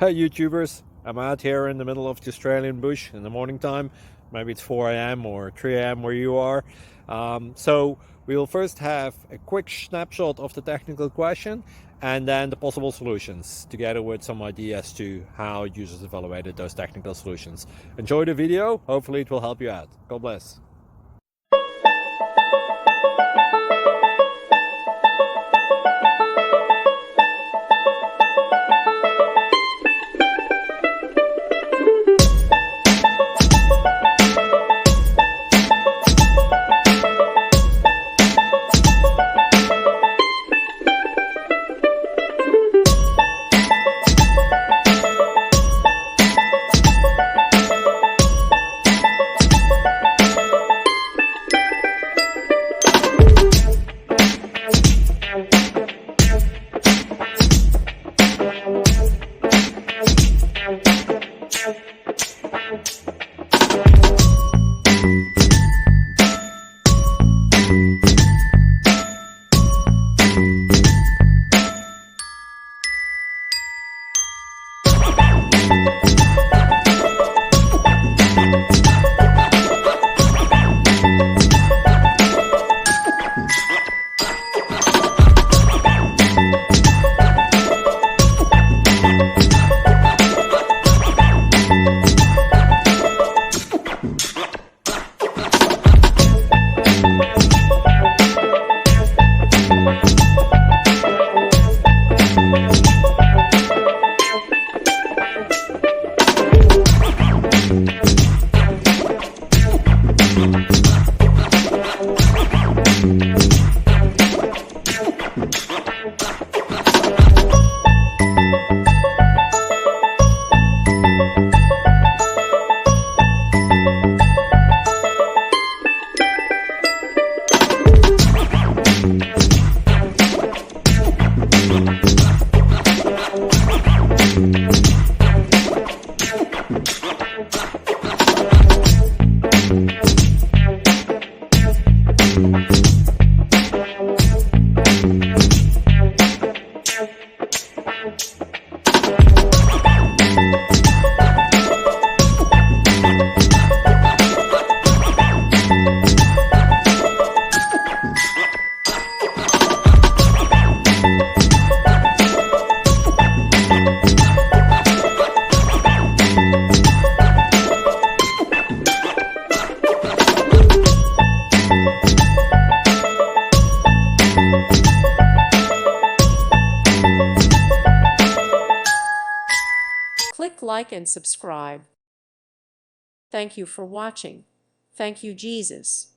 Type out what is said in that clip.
Hey YouTubers, I'm out here in the middle of the Australian bush in the morning time. Maybe it's 4 a.m. or 3 a.m. where you are. So we'll first have a quick snapshot of the technical question and then the possible solutions, together with some ideas to how users evaluated those technical solutions. Enjoy the video, hopefully it will help you out. God bless. Click like and subscribe. Thank you for watching. Thank you, Jesus.